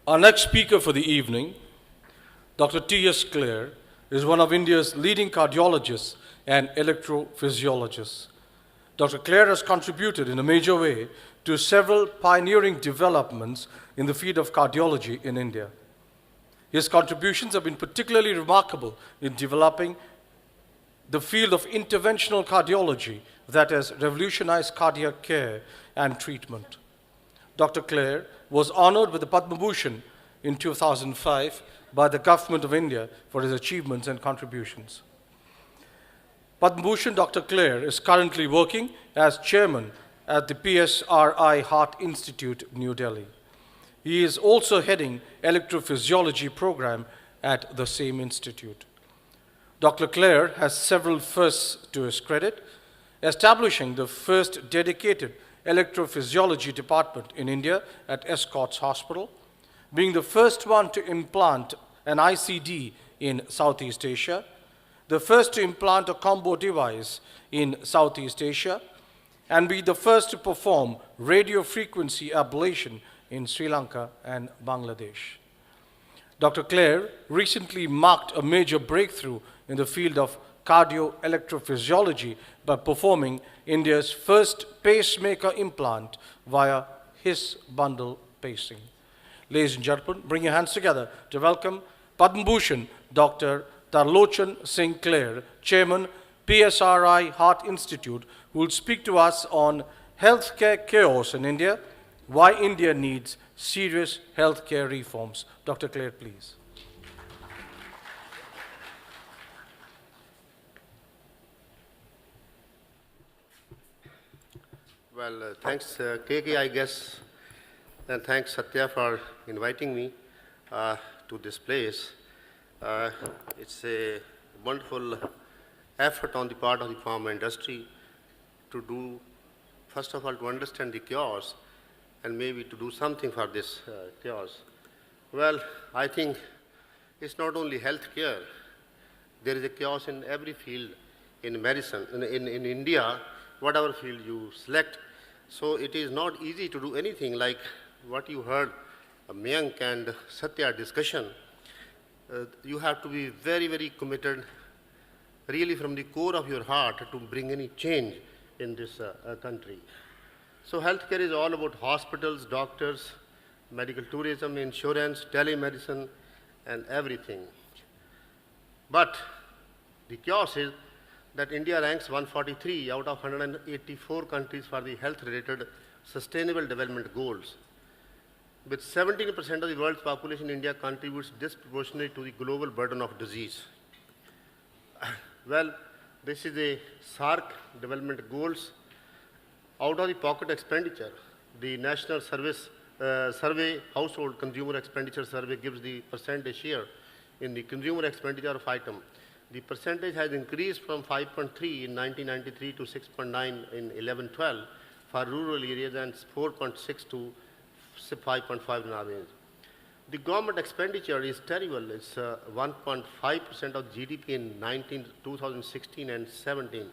Our next speaker for the evening, Dr.T.S.Kler, is one of India's leading cardiologists and electrophysiologists. Dr. Kler has contributed in a major way to several pioneering developments in the field of cardiology in India. His contributions have been particularly remarkable in developing the field of interventional cardiology that has revolutionized cardiac care and treatment. Dr. Kler was honored with the Padma Bhushan in 2005 by the Government of India for his achievements and contributions. Padma Bhushan Dr. Kler is currently working as chairman at the PSRI Heart Institute, New Delhi. He is also heading electrophysiology program at the same institute. Dr. Kler has several firsts to his credit, establishing the first dedicated electrophysiology department in India at Escorts Hospital, being the first one to implant an ICD in Southeast Asia, the first to implant a combo device in Southeast Asia, and be the first to perform radio frequency ablation in Sri Lanka and Bangladesh. Dr. Kler recently marked a major breakthrough in the field of cardio-electrophysiology by performing India's first pacemaker implant via his bundle pacing. Ladies and gentlemen, bring your hands together to welcome Padma Bhushan Dr. Tarlochan Singh Kler, Chairman, PSRI Heart Institute, who will speak to us on healthcare chaos in India, why India needs serious healthcare reforms. Dr. Kler, please. Well, thanks KK, I guess, and thanks Satya for inviting me to this place. It's a wonderful effort on the part of the pharma industry to do, first of all, to understand the chaos and maybe to do something for this chaos. Well, I think it's not only healthcare. There is a chaos in every field in medicine, in India, whatever field you select. So it is not easy to do anything like what you heard Mayank and Satya discussion. You have to be very, very committed, really from the core of your heart, to bring any change in this country. So healthcare is all about hospitals, doctors, medical tourism, insurance, telemedicine, and everything. But the chaos is that India ranks 143 out of 184 countries for the health-related sustainable development goals. With 17% of the world's population, India contributes disproportionately to the global burden of disease. Well, this is a SARC development goals. Out of the pocket expenditure, the National Survey Household Consumer Expenditure Survey gives the percentage share in the consumer expenditure of item. The percentage has increased from 5.3 in 1993 to 6.9 in 11-12 for rural areas and 4.6 to 5.5 in urban areas. The government expenditure is terrible. It's 1.5% of GDP in 2016 and 17,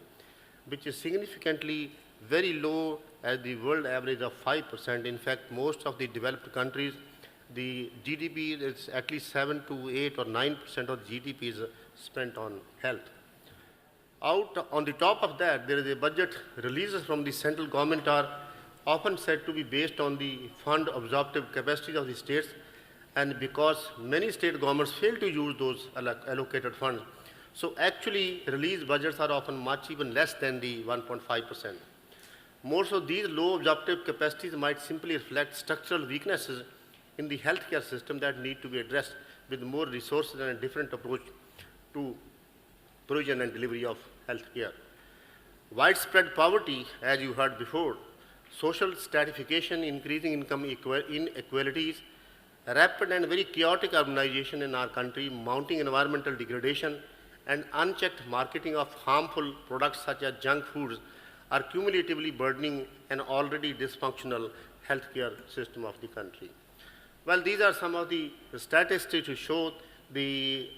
which is significantly very low as the world average of 5%. In fact, most of the developed countries, the GDP is at least 7 to 8 or 9% of GDP is spent on health. On the top of that, there is a budget releases from the central government are often said to be based on the fund absorptive capacity of the states, and because many state governments fail to use those allocated funds. So actually, released budgets are often much even less than the 1.5%. More so, these low absorptive capacities might simply reflect structural weaknesses in the healthcare system that need to be addressed with more resources and a different approach to provision and delivery of healthcare. Widespread poverty, as you heard before, social stratification, increasing income inequalities, rapid and very chaotic urbanization in our country, mounting environmental degradation, and unchecked marketing of harmful products such as junk foods are cumulatively burdening an already dysfunctional healthcare system of the country. Well, these are some of the statistics to show the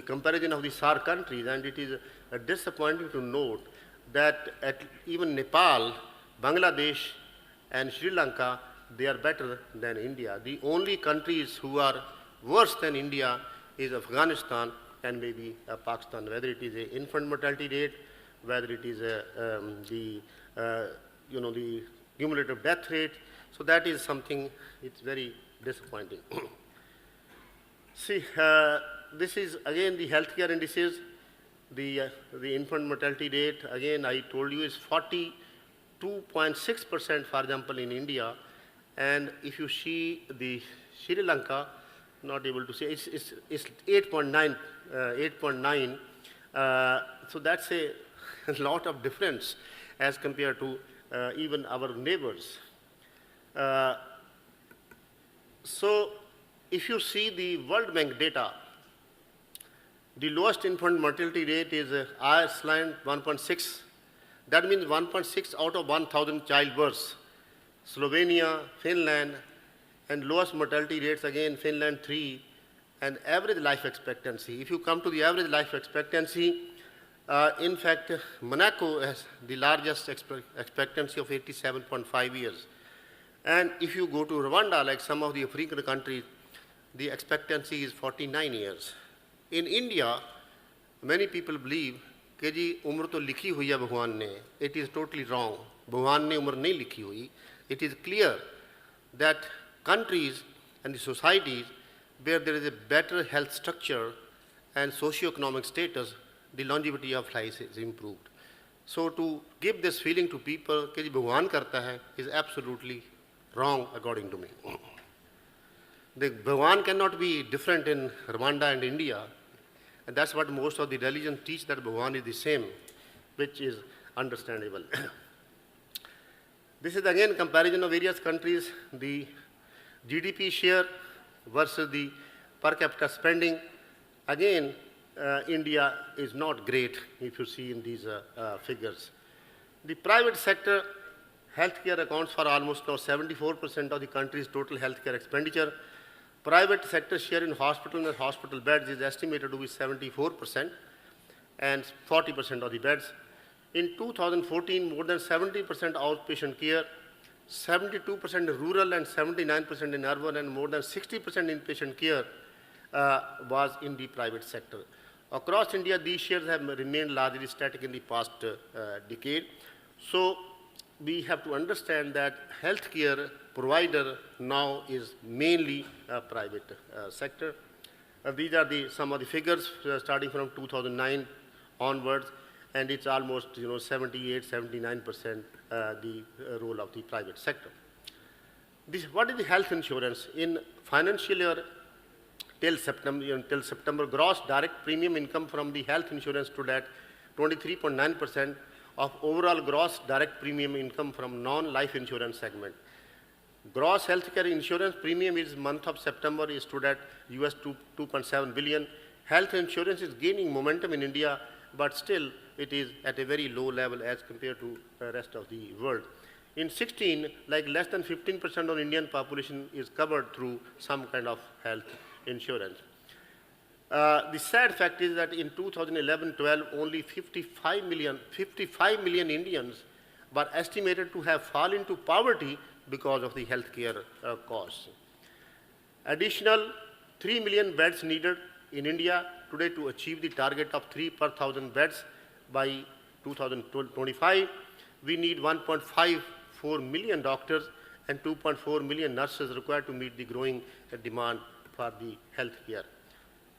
comparison of the SAR countries, and it is disappointing to note that at even Nepal, Bangladesh, and Sri Lanka, they are better than India. The only countries who are worse than India is Afghanistan and maybe Pakistan, whether it is a infant mortality rate, whether it is the cumulative death rate. So that is something, it's very disappointing. See, this is again the healthcare indices. The infant mortality rate, again I told you, is 42.6%, for example, in India. And if you see the Sri Lanka, not able to say, it's 8.9, 8.9. So that's a lot of difference as compared to even our neighbors. So if you see the World Bank data, the lowest infant mortality rate is Iceland, 1.6. That means 1.6 out of 1,000 childbirths. Slovenia, Finland, and lowest mortality rates again, Finland 3, and average life expectancy. If you come to the average life expectancy, in fact, Monaco has the largest expectancy of 87.5 years. And if you go to Rwanda, like some of the African countries, the expectancy is 49 years. In India, many people believe कि जी उम्र तो लिखी हुई है भगवान ने. It is totally wrong. भगवान ने उम्र नहीं लिखी हुई. It is clear that countries and the societies where there is a better health structure and socio-economic status, the longevity of life is improved. So to give this feeling to people कि जी भगवान करता है is absolutely wrong according to me. The Bhagwan cannot be different in Rwanda and India. And that's what most of the religions teach, that Bhagwan is the same, which is understandable. This is again comparison of various countries, the GDP share versus the per capita spending. Again, India is not great if you see in these figures. The private sector healthcare accounts for almost now 74% of the country's total healthcare expenditure. Private sector share in hospital and hospital beds is estimated to be 74% and 40% of the beds. In 2014, more than 70% outpatient care, 72% rural and 79% in urban, and more than 60% inpatient care was in the private sector. Across India, these shares have remained largely static in the past decade. So we have to understand that healthcare provider now is mainly a private sector. These are some of the figures starting from 2009 onwards, and it's almost 78, 79% the role of the private sector. What is the health insurance? In financial year till September, gross direct premium income from the health insurance stood at 23.9% of overall gross direct premium income from non-life insurance segment. Gross healthcare insurance premium in month of September is stood at US 2.7 billion. Health insurance is gaining momentum in India, but still it is at a very low level as compared to the rest of the world. In 16, like less than 15% of Indian population is covered through some kind of health insurance. The sad fact is that in 2011-12, only 55 million Indians were estimated to have fallen into poverty because of the healthcare costs. Additional 3 million beds needed in India today to achieve the target of 3 per 1,000 beds by 2025. We need 1.54 million doctors and 2.4 million nurses required to meet the growing demand for the healthcare.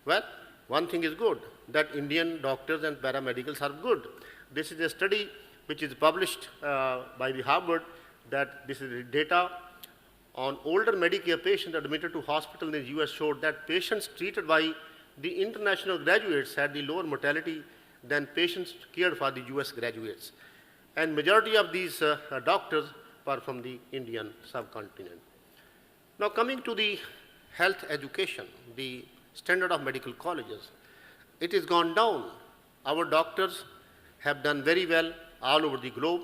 Well, one thing is good, that Indian doctors and paramedicals are good. This is a study which is published by the Harvard, that this is data on older Medicare patients admitted to hospital in the US showed that patients treated by the international graduates had the lower mortality than patients cared for the US graduates. And majority of these doctors were from the Indian subcontinent. Now coming to the health education, the standard of medical colleges, it has gone down. Our doctors have done very well all over the globe.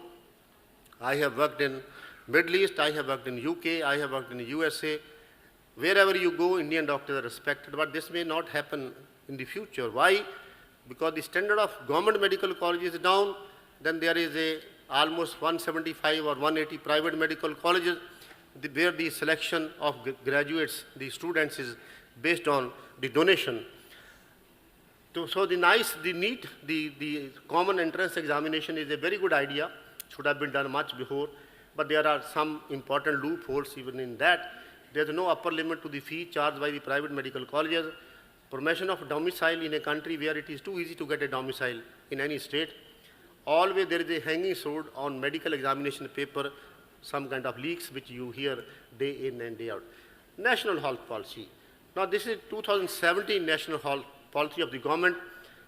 I have worked in Middle East, I have worked in UK, I have worked in the USA. Wherever you go, Indian doctors are respected, but this may not happen in the future. Why? Because the standard of government medical colleges is down, then there is almost 175 or 180 private medical colleges, where the selection of graduates, the students, is based on the donation. So the NEET, the common entrance examination is a very good idea, should have been done much before, but there are some important loopholes even in that. There is no upper limit to the fee charged by the private medical colleges, permission of domicile in a country where it is too easy to get a domicile in any state. Always there is a hanging sword on medical examination paper, some kind of leaks which you hear day in and day out. National health policy. Now this is 2017 national health policy of the government.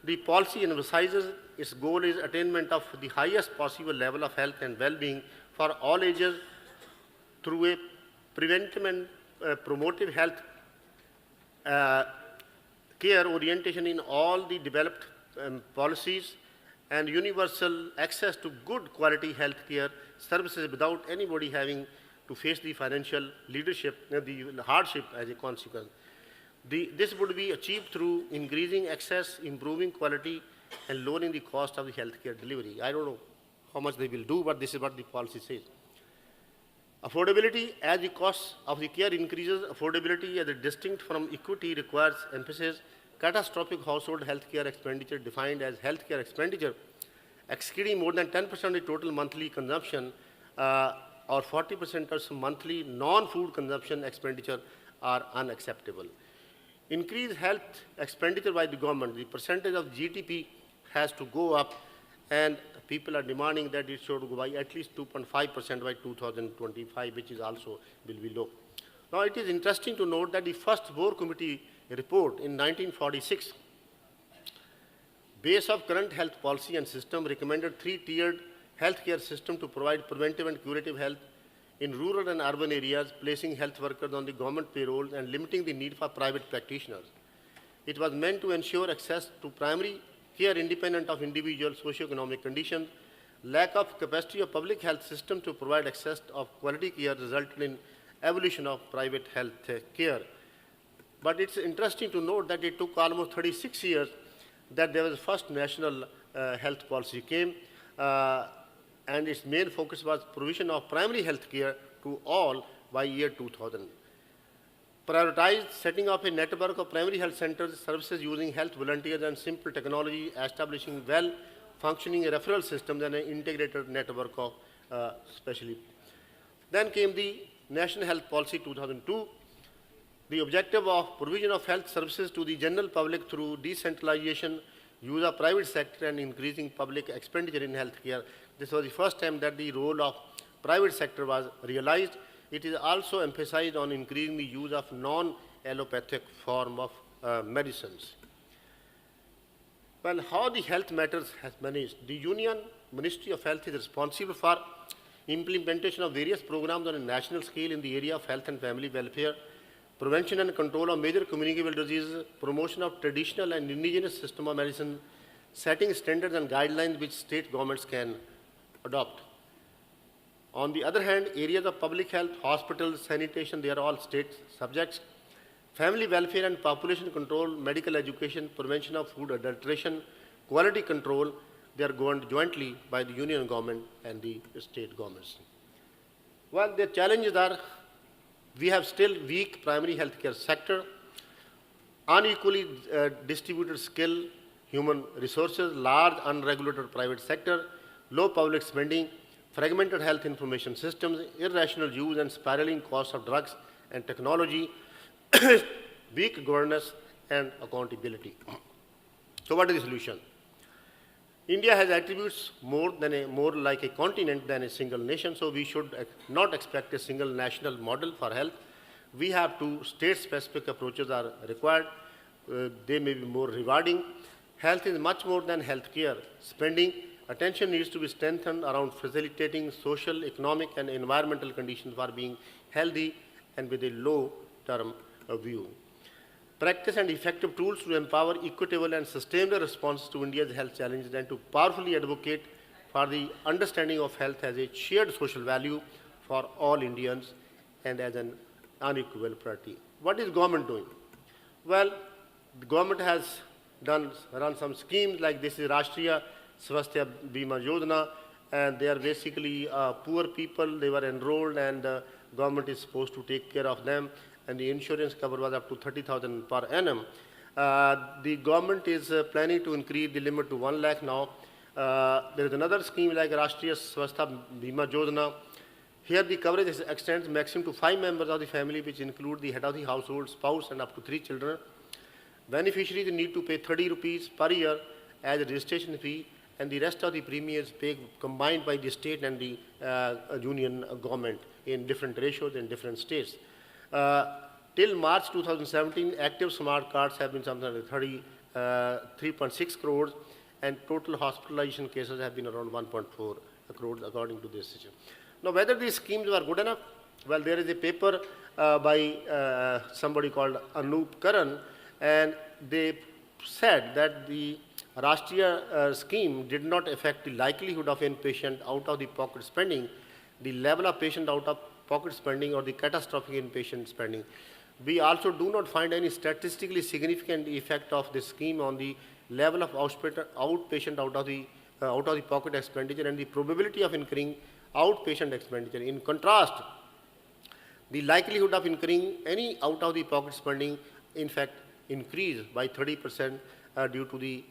The policy emphasizes its goal is attainment of the highest possible level of health and well-being for all ages through a preventive and promotive health care orientation in all the developed policies, and universal access to good quality health care services without anybody having to face the financial leadership, the hardship as a consequence. This would be achieved through increasing access, improving quality, and lowering the cost of the healthcare delivery. I don't know how much they will do, but this is what the policy says. Affordability, as the cost of the care increases, affordability as a distinct from equity requires emphasis. Catastrophic household healthcare expenditure defined as healthcare expenditure exceeding more than 10% of the total monthly consumption or 40% of monthly non-food consumption expenditure are unacceptable. Increased health expenditure by the government, the percentage of GDP has to go up, and people are demanding that it should go by at least 2.5% by 2025, which is also will be low. Now it is interesting to note that the first Boer Committee report in 1946, base of current health policy and system, recommended three-tiered healthcare system to provide preventive and curative health in rural and urban areas, placing health workers on the government payroll and limiting the need for private practitioners. It was meant to ensure access to primary care independent of individual socioeconomic conditions. Lack of capacity of public health system to provide access of quality care resulted in evolution of private health care. But it's interesting to note that it took almost 36 years that there was the first national health policy came, and its main focus was provision of primary health care to all by year 2000. Prioritized setting up a network of primary health centers, services using health volunteers and simple technology, establishing well-functioning referral systems and an integrated network of specialty. Then came the National Health Policy 2002. The objective of provision of health services to the general public through decentralization, use of private sector, and increasing public expenditure in healthcare. This was the first time that the role of private sector was realized. It is also emphasized on increasing the use of non-allopathic form of medicines. Well, how the health matters has managed. The Union Ministry of Health is responsible for implementation of various programs on a national scale in the area of health and family welfare, prevention and control of major communicable diseases, promotion of traditional and indigenous system of medicine, setting standards and guidelines which state governments can adopt. On the other hand, areas of public health, hospitals, sanitation, they are all state subjects. Family welfare and population control, medical education, prevention of food adulteration, quality control, they are governed jointly by the union government and the state governments. Well, the challenges are, we have still weak primary healthcare sector, unequally distributed skill, human resources, large unregulated private sector, low public spending, fragmented health information systems, irrational use and spiraling costs of drugs and technology, weak governance and accountability. So what is the solution? India has attributes more like a continent than a single nation, so we should not expect a single national model for health. We have to state-specific approaches are required. They may be more rewarding. Health is much more than healthcare spending. Attention needs to be strengthened around facilitating social, economic, and environmental conditions for being healthy and with a low-term view. Practice and effective tools to empower equitable and sustainable responses to India's health challenges and to powerfully advocate for the understanding of health as a shared social value for all Indians and as an unequivocal priority. What is government doing? Well, the government has run some schemes like this is Rashtriya Swasthya Bima Yojana, and they are basically poor people, they were enrolled and government is supposed to take care of them, and the insurance cover was up to 30,000 per annum. The government is planning to increase the limit to 1 lakh now. There is another scheme like Rashtriya Swastha Bima Yojana. Here the coverage extends maximum to 5 members of the family, which include the head of the household, spouse, and up to 3 children. Beneficiaries need to pay 30 rupees per year as a registration fee, and the rest of the premiums paid combined by the state and the union government in different ratios in different states. Till March 2017, active smart cards have been something like 3.6 crores, and total hospitalization cases have been around 1.4 crores according to this situation. Now, whether these schemes were good enough? Well, there is a paper by somebody called Anup Karan, and they said that the Rashtriya scheme did not affect the likelihood of inpatient out-of-the-pocket spending, the level of patient out-of-pocket spending, or the catastrophic inpatient spending. We also do not find any statistically significant effect of this scheme on the level of outpatient out-of-the-pocket expenditure and the probability of incurring outpatient expenditure. In contrast, the likelihood of incurring any out-of-the-pocket spending, in fact, increased by 30% due to the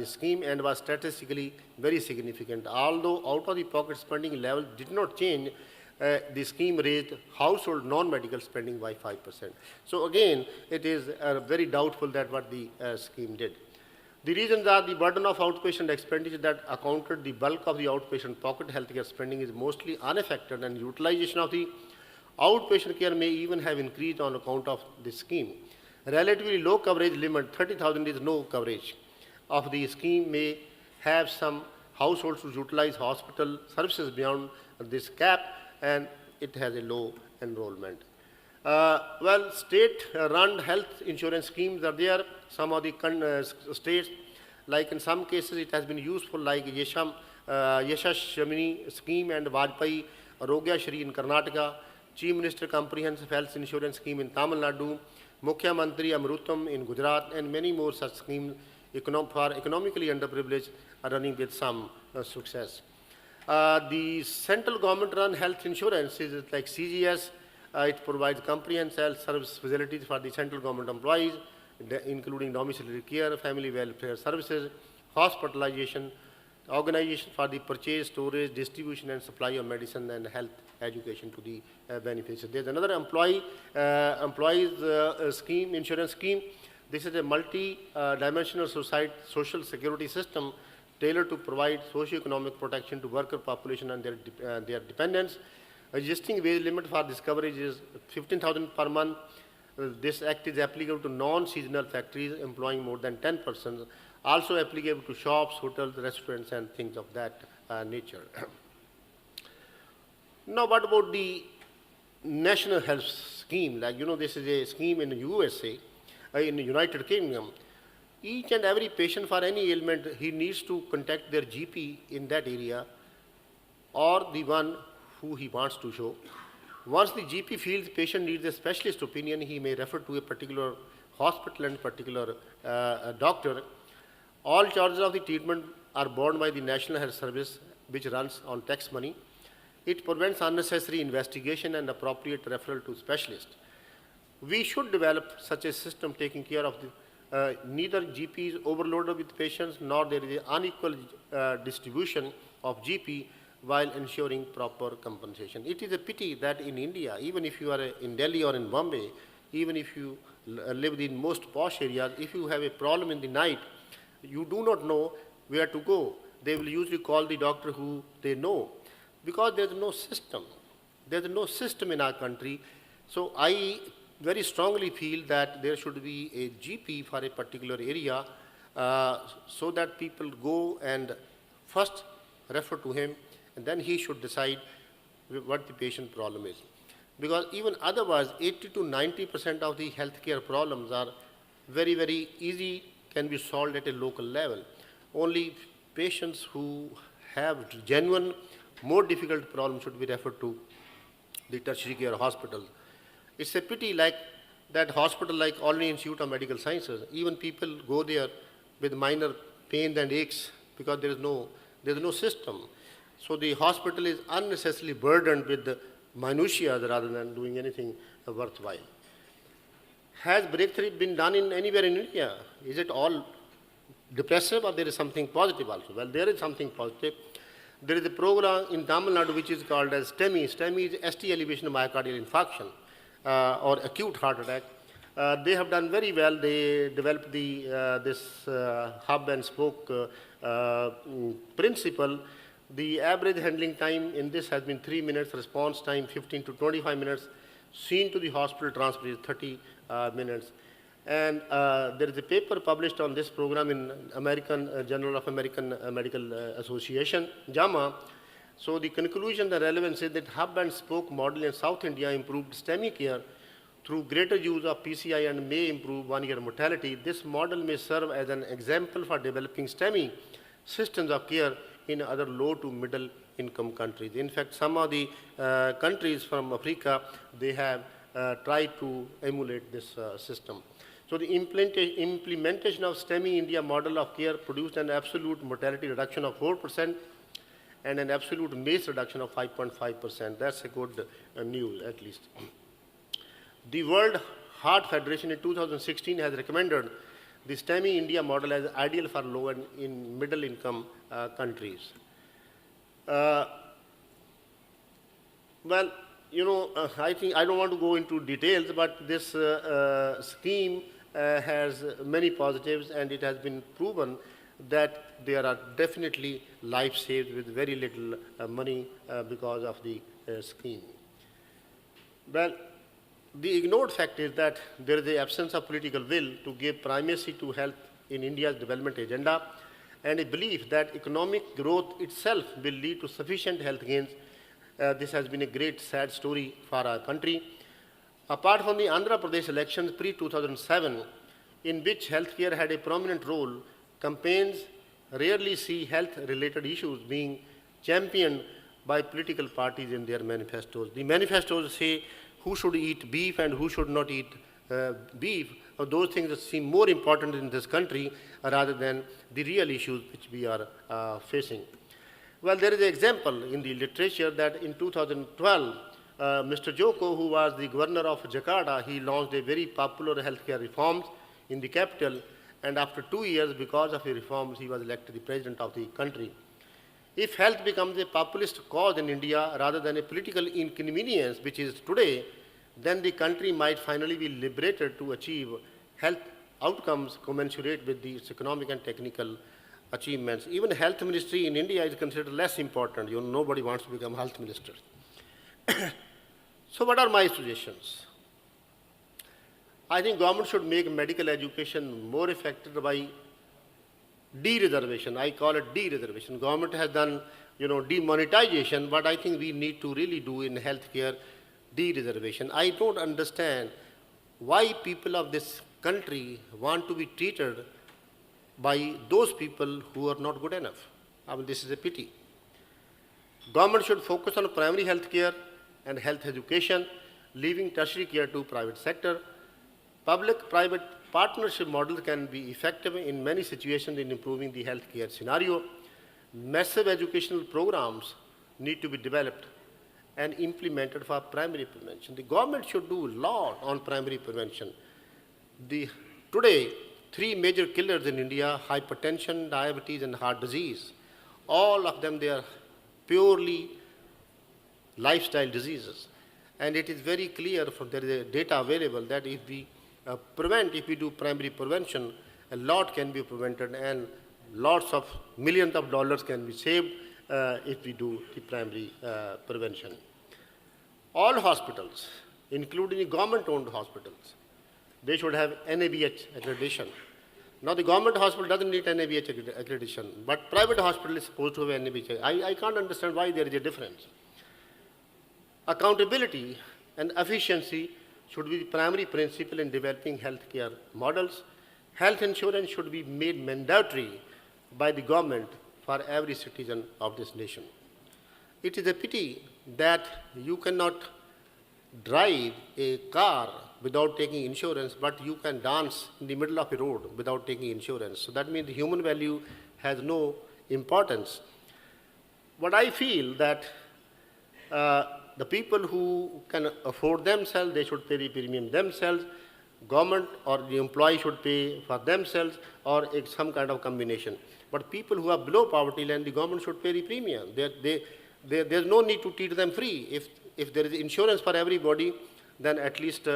scheme, and was statistically very significant. Although out-of-the-pocket spending level did not change, the scheme raised household non-medical spending by 5%. So again, it is very doubtful that what the scheme did. The reasons are the burden of outpatient expenditure that accounted the bulk of the outpatient pocket healthcare spending is mostly unaffected, and utilization of the outpatient care may even have increased on account of this scheme. Relatively low coverage limit, 30,000 is no coverage of the scheme, may have some households to utilize hospital services beyond this cap, and it has a low enrollment. Well, state-run health insurance schemes are there. Some of the states, like in some cases, it has been useful, like Yashashamini scheme and Vajpayee Arogya Shri in Karnataka, Chief Minister Comprehensive Health Insurance Scheme in Tamil Nadu, Mukhya Mantri Amrutam in Gujarat, and many more such schemes for economically underprivileged are running with some success. The central government-run health insurance is like CGS. It provides comprehensive health service facilities for the central government employees, including domiciliary care, family welfare services, hospitalization, organization for the purchase, storage, distribution, and supply of medicine and health education to the beneficiaries. There's another employees scheme, insurance scheme. This is a multi-dimensional social security system tailored to provide socio-economic protection to worker population and their dependents. Existing wage limit for this coverage is 15,000 per month. This act is applicable to non-seasonal factories employing more than 10 persons, also applicable to shops, hotels, restaurants, and things of that nature. Now, what about the national health scheme? Like, this is a scheme in the USA, in the United Kingdom. Each and every patient for any ailment, he needs to contact their GP in that area or the one who he wants to show. Once the GP feels the patient needs a specialist opinion, he may refer to a particular hospital and particular doctor. All charges of the treatment are borne by the National Health Service, which runs on tax money. It prevents unnecessary investigation and appropriate referral to specialists. We should develop such a system taking care of neither GP is overloaded with patients, nor there is an unequal distribution of GP while ensuring proper compensation. It is a pity that in India, even if you are in Delhi or in Bombay, even if you live in most posh areas, if you have a problem in the night, you do not know where to go. They will usually call the doctor who they know, because there is no system. There is no system in our country. So I very strongly feel that there should be a GP for a particular area so that people go and first refer to him, and then he should decide what the patient problem is. Because even otherwise, 80 to 90% of the healthcare problems are very, very easy, can be solved at a local level. Only patients who have genuine, more difficult problems should be referred to the tertiary care hospitals. It's a pity like that hospital like Alney Institute of Medical Sciences, even people go there with minor pains and aches because there is no system. So the hospital is unnecessarily burdened with minutiae rather than doing anything worthwhile. Has breakthrough been done in anywhere in India? Is it all depressive or there is something positive also? Well, there is something positive. There is a program in Tamil Nadu which is called as STEMI. STEMI is ST elevation of myocardial infarction or acute heart attack. They have done very well. They developed this hub and spoke principle. The average handling time in this has been 3 minutes, response time 15 to 25 minutes, seen to the hospital transfer is 30 minutes. And there is a paper published on this program in American Journal of American Medical Association, JAMA. So the conclusion, the relevance is that hub and spoke model in South India improved STEMI care through greater use of PCI and may improve one-year mortality. This model may serve as an example for developing STEMI systems of care in other low to middle income countries. In fact, some of the countries from Africa, they have tried to emulate this system. So the implementation of STEMI India model of care produced an absolute mortality reduction of 4% and an absolute MACE reduction of 5.5%. That's a good news, at least. The World Heart Federation in 2016 has recommended the STEMI India model as ideal for low and in middle income countries. Well, you know, I think I don't want to go into details, but this scheme has many positives, and it has been proven that there are definitely lives saved with very little money because of the scheme. Well, the ignored fact is that there is the absence of political will to give primacy to health in India's development agenda, and a belief that economic growth itself will lead to sufficient health gains. This has been a great sad story for our country. Apart from the Andhra Pradesh elections pre-2007, in which healthcare had a prominent role, campaigns rarely see health-related issues being championed by political parties in their manifestos. The manifestos say who should eat beef and who should not eat beef, or those things that seem more important in this country rather than the real issues which we are facing. Well, there is an example in the literature that in 2012, Mr. Joko, who was the governor of Jakarta, he launched a very popular healthcare reforms in the capital, and after 2 years, because of the reforms, he was elected the president of the country. If health becomes a populist cause in India rather than a political inconvenience, which is today, then the country might finally be liberated to achieve health outcomes commensurate with its economic and technical achievements. Even health ministry in India is considered less important. You know, nobody wants to become health minister. So what are my suggestions? I think government should make medical education more effective by de-reservation. I call it de-reservation. Government has done, you know, demonetization, but I think we need to really do in healthcare de-reservation. I don't understand why people of this country want to be treated by those people who are not good enough. I mean, this is a pity. Government should focus on primary health care and health education, leaving tertiary care to private sector. Public-private partnership model can be effective in many situations in improving the healthcare scenario. Massive educational programs need to be developed and implemented for primary prevention. The government should do a lot on primary prevention. Today, 3 major killers in India, hypertension, diabetes, and heart disease. All of them, they are purely lifestyle diseases. And it is very clear, there is data available, that if we if we do primary prevention, a lot can be prevented and lots of millions of dollars can be saved if we do the primary prevention. All hospitals, including the government-owned hospitals, they should have NABH accreditation. Now, the government hospital doesn't need NABH accreditation, but private hospital is supposed to have NABH. I can't understand why there is a difference. Accountability and efficiency should be the primary principle in developing healthcare models. Health insurance should be made mandatory by the government for every citizen of this nation. It is a pity that you cannot drive a car without taking insurance, but you can dance in the middle of a road without taking insurance. So that means the human value has no importance. But I feel that the The people who can afford themselves, they should pay the premium themselves. Government or the employee should pay for themselves, or some kind of combination. But people who are below poverty line, the government should pay the premium. There's no need to treat them free. If there is insurance for everybody, then at least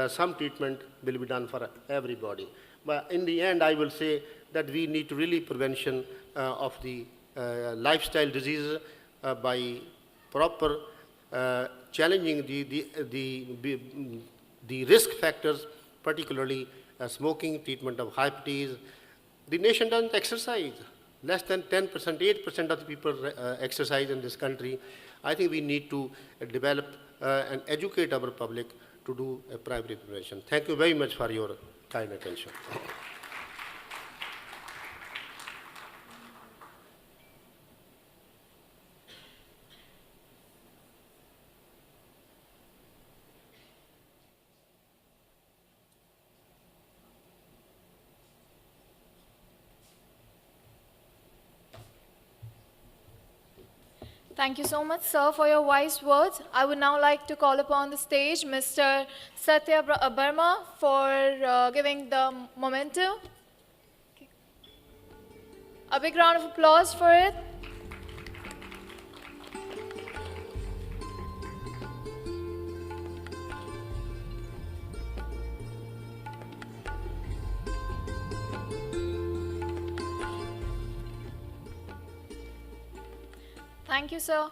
some treatment will be done for everybody. But in the end, I will say that we need to really prevention of the lifestyle diseases by proper challenging the risk factors, particularly smoking, treatment of diabetes. The nation doesn't exercise. Less than 10%, 8% of the people exercise in this country. I think we need to develop and educate our public to do primary prevention. Thank you very much for your kind attention. Thank you so much, sir, for your wise words. I would now like to call upon the stage Mr. Satya Burma for giving the memento. Okay. A big round of applause for it. Thank you, sir.